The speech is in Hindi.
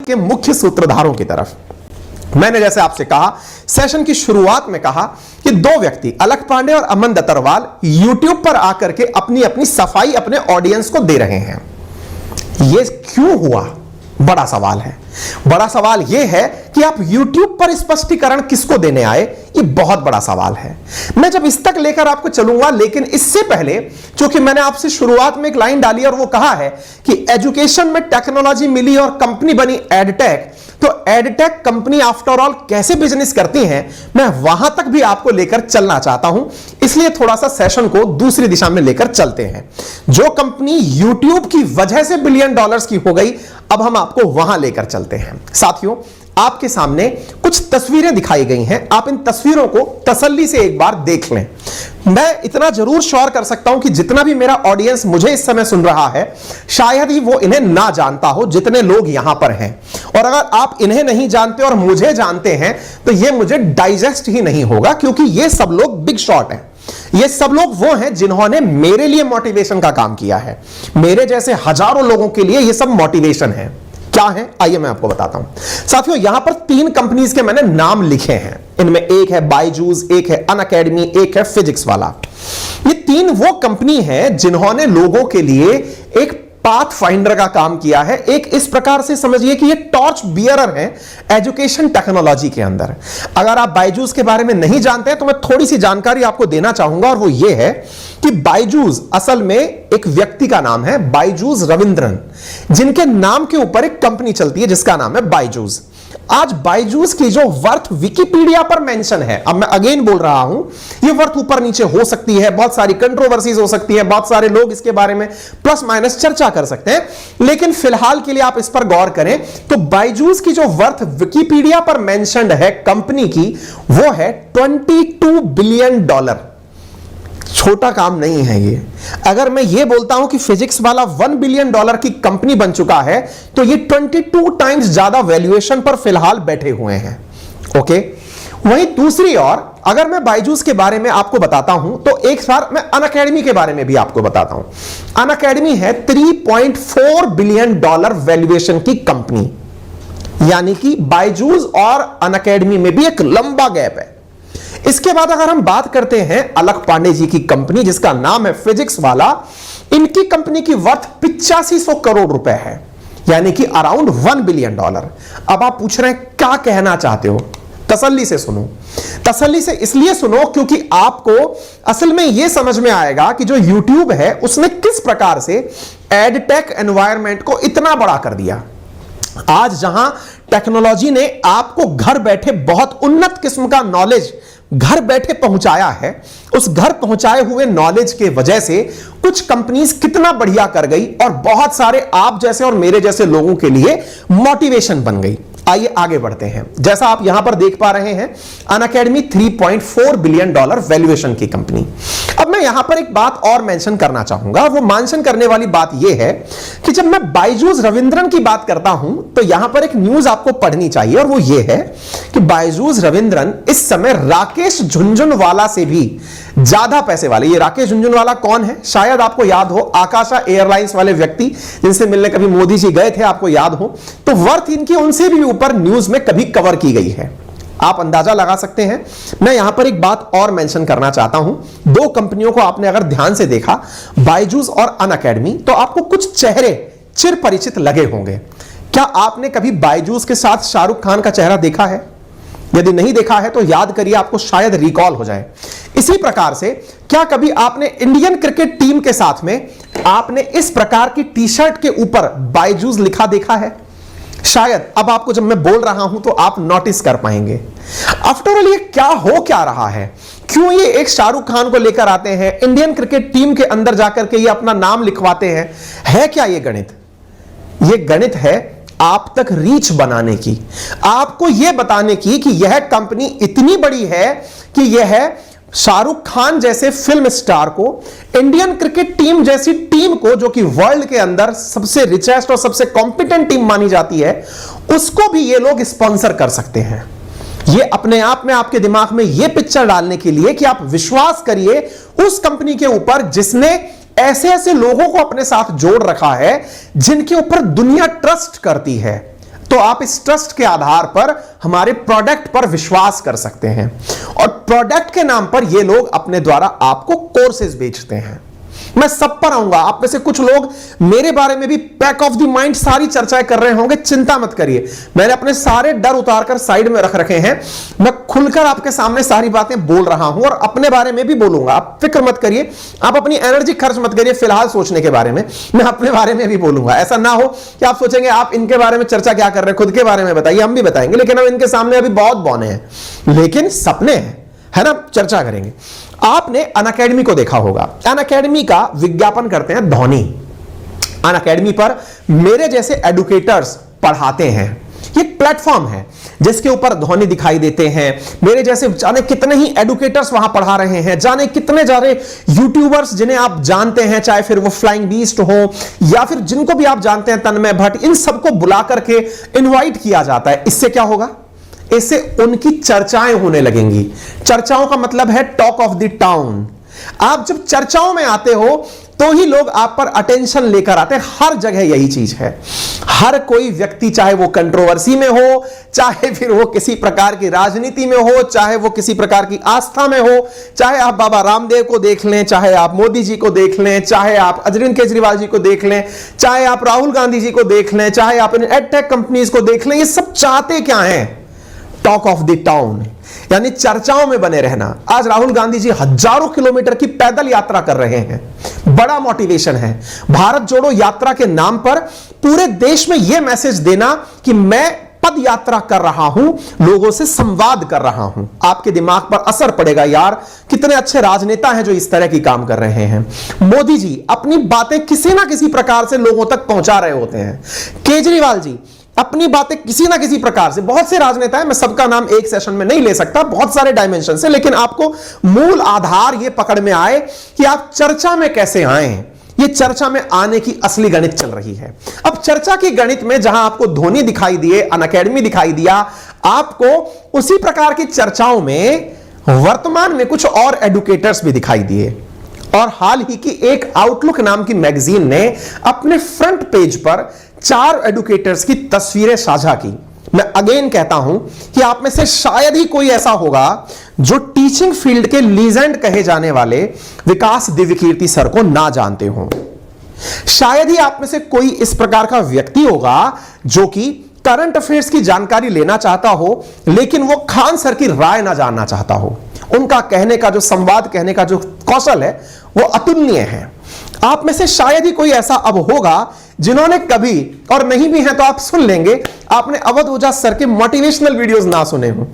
के मुख्य सूत्रधारों की तरफ। मैंने जैसे आपसे कहा, सेशन की शुरुआत में कहा कि दो व्यक्ति अलख पांडे और अमन दत्तरवाल YouTube पर आकर के अपनी अपनी सफाई अपने ऑडियंस को दे रहे हैं। यह क्यों हुआ, बड़ा सवाल है। बड़ा सवाल यह है कि आप YouTube पर स्पष्टीकरण किसको देने आए, यह बहुत बड़ा सवाल है। मैं जब इस तक लेकर आपको चलूंगा, लेकिन इससे पहले चूंकि मैंने आपसे शुरुआत में एक लाइन डाली और वो कहा है कि एजुकेशन में टेक्नोलॉजी मिली और कंपनी बनी एडटेक, तो एडटेक कंपनी आफ्टर ऑल कैसे बिजनेस करती हैं, मैं वहां तक भी आपको लेकर चलना चाहता हूं। इसलिए थोड़ा सा सेशन को दूसरी दिशा में लेकर चलते हैं। जो कंपनी YouTube की वजह से बिलियन डॉलर्स की हो गई, अब हम आपको वहां लेकर चलते हैं। साथियों, आपके सामने कुछ तस्वीरें दिखाई गई हैं, आप इन तस्वीरों को तसल्ली से एक बार देख लें। मैं इतना जरूर श्योर कर सकता हूं कि जितना भी मेरा ऑडियंस मुझे इस समय सुन रहा है, शायद ही वो इन्हें ना जानता हो जितने लोग यहां पर हैं। और अगर आप इन्हें नहीं जानते और मुझे जानते हैं, तो ये मुझे डाइजेस्ट ही नहीं होगा, क्योंकि ये सब लोग बिग शॉट हैं। ये सब लोग वो हैं जिन्होंने मेरे लिए मोटिवेशन का काम किया है। मेरे जैसे हजारों लोगों के लिए ये सब मोटिवेशन है। क्या है, आइए मैं आपको बताता हूं। साथियों, यहां पर 3 कंपनीज के मैंने नाम लिखे हैं। इनमें एक है बायजूस, एक है अनअकैडमी, एक है फिजिक्स वाला। ये 3 वो कंपनी है जिन्होंने लोगों के लिए एक पाथ फाइंडर का काम किया है। एक इस प्रकार से समझिए कि ये टॉर्च बियरर है एजुकेशन टेक्नोलॉजी के अंदर। अगर आप बायजूस के बारे में नहीं जानते हैं तो मैं थोड़ी सी जानकारी आपको देना चाहूंगा, और वो ये है कि बायजूस असल में एक व्यक्ति का नाम है, बायजूस रविंद्रन, जिनके नाम के ऊपर एक कंपनी चलती है जिसका नाम है बायजूस। आज बायजूस की जो वर्थ विकिपीडिया पर मेंशन है, अब मैं अगेन बोल रहा हूं, ये वर्थ ऊपर नीचे हो सकती है, बहुत सारी कंट्रोवर्सीज हो सकती है, बहुत सारे लोग इसके बारे में प्लस माइनस चर्चा कर सकते हैं, लेकिन फिलहाल के लिए आप इस पर गौर करें तो बायजूस की जो वर्थ विकिपीडिया पर मेंशन्ड है कंपनी की, वो है $22 बिलियन। छोटा काम नहीं है ये। अगर मैं ये बोलता हूं कि फिजिक्स वाला $1 बिलियन की कंपनी बन चुका है, तो ये 22 टाइम्स ज्यादा वैल्यूएशन पर फिलहाल बैठे हुए हैं। ओके, वहीं दूसरी ओर अगर मैं बायजूस के बारे में आपको बताता हूं, तो एक बार मैं अनअकैडमी के बारे में भी आपको बताता हूं। अनअकैडमी है $3.4 बिलियन वैल्यूएशन की कंपनी, यानी कि बायजूस और अनअकैडमी में भी एक लंबा गैप है। इसके बाद अगर हम बात करते हैं अलख पांडे जी की कंपनी, जिसका नाम है फिजिक्स वाला, इनकी कंपनी की वर्थ 8500 करोड़ रुपए है, यानी कि अराउंड $1 बिलियन। अब आप पूछ रहे हैं क्या कहना चाहते हो, तसल्ली से सुनो। तसल्ली से इसलिए सुनो क्योंकि आपको असल में यह समझ में आएगा कि जो YouTube है उसने किस प्रकार से एडटेक एनवायरनमेंट को इतना बड़ा कर दिया। आज जहां टेक्नोलॉजी ने आपको घर बैठे बहुत उन्नत किस्म का नॉलेज घर बैठे पहुंचाया है, उस घर पहुंचाए हुए नॉलेज के वजह से कुछ कंपनीज कितना बढ़िया कर गई और बहुत सारे आप जैसे और मेरे जैसे लोगों के लिए मोटिवेशन बन गई। आइए आगे बढ़ते हैं। जैसा आप यहां पर देख पा रहे हैं, अनअकैडमी $3.4 बिलियन वैल्यूएशन की कंपनी। अब मैं यहां पर एक बात और मेंशन करना चाहूंगा। वो मेंशन करने वाली बात यह है कि जब मैं बायजूस रविंद्रन की बात करता हूं, तो यहां पर एक न्यूज आपको पढ़नी चाहिए, और वो ये है कि बायजूस रविंद्रन इस समय राकेश झुनझुनवाला से भी ज्यादा पैसे वाले। ये राकेश झुनझुनवाला कौन है, शायद आपको याद हो, आकाशा एयरलाइंस वाले व्यक्ति जिनसे मिलने कभी मोदी जी गए थे, आपको याद हो, तो वर्थ इनकी उनसे भी ऊपर न्यूज में कभी कवर की गई है। आप अंदाजा लगा सकते हैं। मैं यहां पर एक बात और मेंशन करना चाहता हूं। 2 कंपनियों को आपने अगर ध्यान से देखा, बायजूस और अनअकैडमी, तो आपको कुछ चेहरे चिर परिचित लगे होंगे। क्या आपने कभी बायजूस के साथ शाहरुख खान का चेहरा देखा है? यदि नहीं देखा है तो याद करिए, आपको शायद रिकॉल हो जाए। इसी प्रकार से क्या कभी आपने इंडियन क्रिकेट टीम के साथ में आपने इस प्रकार की टी शर्ट के ऊपर बायजूस लिखा देखा है? शायद अब आपको जब मैं बोल रहा हूं तो आप नोटिस कर पाएंगे। आफ्टर ऑल ये क्या रहा है? क्यों ये एक शाहरुख खान को लेकर आते हैं, इंडियन क्रिकेट टीम के अंदर जाकर के ये अपना नाम लिखवाते हैं? है क्या ये गणित? ये गणित है आप तक रीच बनाने की, आपको यह बताने की कि यह कंपनी इतनी बड़ी है कि यह शाहरुख खान जैसे फिल्म स्टार को, इंडियन क्रिकेट टीम जैसी टीम को, जो कि वर्ल्ड के अंदर सबसे रिचेस्ट और सबसे कॉम्पिटेंट टीम मानी जाती है, उसको भी ये लोग स्पॉन्सर कर सकते हैं। ये अपने आप में आपके दिमाग में ये पिक्चर डालने के लिए कि आप विश्वास करिए उस कंपनी के ऊपर जिसने ऐसे ऐसे लोगों को अपने साथ जोड़ रखा है जिनके ऊपर दुनिया ट्रस्ट करती है। तो आप इस ट्रस्ट के आधार पर हमारे प्रोडक्ट पर विश्वास कर सकते हैं। और प्रोडक्ट के नाम पर ये लोग अपने द्वारा आपको कोर्सेज बेचते हैं। मैं सब पर आऊंगा, आप में से कुछ लोग मेरे बारे में भी बैक ऑफ द माइंड सारी चर्चाएं कर रहे होंगे, चिंता मत करिए, मैंने अपने सारे डर उतारकर साइड में रख रखे हैं। मैं खुलकर आपके सामने सारी बातें बोल रहा हूं और अपने बारे में भी बोलूंगा। आप फिक्र मत करिए, आप अपनी एनर्जी खर्च मत करिए फिलहाल सोचने के बारे में, मैं अपने बारे में भी बोलूंगा। ऐसा ना हो कि आप सोचेंगे आप इनके बारे में चर्चा क्या कर रहे हैं, खुद के बारे में बताइए, हम भी बताएंगे, लेकिन हम इनके सामने अभी बहुत बौने हैं, लेकिन सपने हैं, है ना, चर्चा करेंगे। आपने अनअकैडमी को देखा होगा, अनअकैडमी का विज्ञापन करते हैं धोनी। अनअकैडमी पर मेरे जैसे एडुकेटर्स पढ़ाते हैं, ये प्लेटफॉर्म है जिसके ऊपर धोनी दिखाई देते हैं। मेरे जैसे जाने कितने ही एडुकेटर्स वहां पढ़ा रहे हैं, जाने कितने सारे यूट्यूबर्स जिन्हें आप जानते हैं, चाहे फिर वो फ्लाइंग बीस्ट हो या फिर जिनको भी आप जानते हैं तन्मय भट्ट, इन सबको बुला करके इनवाइट किया जाता है। इससे क्या होगा, इससे उनकी चर्चाएं होने लगेंगी। चर्चाओं का मतलब है टॉक ऑफ द टाउन। आप जब चर्चाओं में आते हो तो ही लोग आप पर अटेंशन लेकर आते हैं। हर जगह यही चीज है, हर कोई व्यक्ति, चाहे वो कंट्रोवर्सी में हो, चाहे फिर वो किसी प्रकार की राजनीति में हो, चाहे वो किसी प्रकार की आस्था में हो, चाहे आप बाबा रामदेव को देख लें, चाहे आप मोदी जी को देख लें, चाहे आप अरविंद केजरीवाल जी को देख लें, चाहे आप राहुल गांधी जी को देख लें, चाहे आप इन एडटेक कंपनीज को देख लें, ये सब चाहते क्या है, टॉक ऑफ द टाउन, यानी चर्चाओं में बने रहना। आज राहुल गांधी जी हजारों किलोमीटर की पैदल यात्रा कर रहे हैं, बड़ा मोटिवेशन है। भारत जोड़ो यात्रा के नाम पर पूरे देश में यह मैसेज देना कि मैं पद यात्रा कर रहा हूं, लोगों से संवाद कर रहा हूं। आपके दिमाग पर असर पड़ेगा, यार कितने अच्छे राजनेता हैं जो इस तरह की काम कर रहे हैं। मोदी जी अपनी बातें किसी ना किसी प्रकार से लोगों तक पहुंचा रहे होते हैं। केजरीवाल जी अपनी बातें किसी ना किसी प्रकार से, बहुत से राजनेता हैं, मैं सबका नाम एक सेशन में नहीं ले सकता, बहुत सारे डायमेंशन से, लेकिन आपको मूल आधार ये पकड़ में आए कि आप चर्चा में कैसे आए। ये चर्चा में आने की असली गणित चल रही है। अब चर्चा की गणित में जहां आपको धोनी दिखाई दिए, अनअकैडमी दिखाई दिया, आपको उसी प्रकार की चर्चाओं में वर्तमान में कुछ और एडुकेटर्स भी दिखाई दिए। और हाल ही की एक आउटलुक नाम की मैगजीन ने अपने फ्रंट पेज पर 4 एडुकेटर्स की तस्वीरें साझा की। मैं अगेन कहता हूं कि आप में से शायद ही कोई ऐसा होगा जो टीचिंग फील्ड के लीजेंड कहे जाने वाले विकास दिव्यकीर्ति सर को ना जानते हो। शायद ही आप में से कोई इस प्रकार का व्यक्ति होगा जो कि करंट अफेयर्स की जानकारी लेना चाहता हो, लेकिन वो खान सर की राय ना जानना चाहता हो। उनका कहने का जो संवाद कहने का जो कौशल है वो अतुलनीय है। आप में से शायद ही कोई ऐसा अब होगा जिन्होंने कभी, और नहीं भी हैं तो आप सुन लेंगे, आपने अवध ओझा सर के मोटिवेशनल वीडियोस ना सुने हो।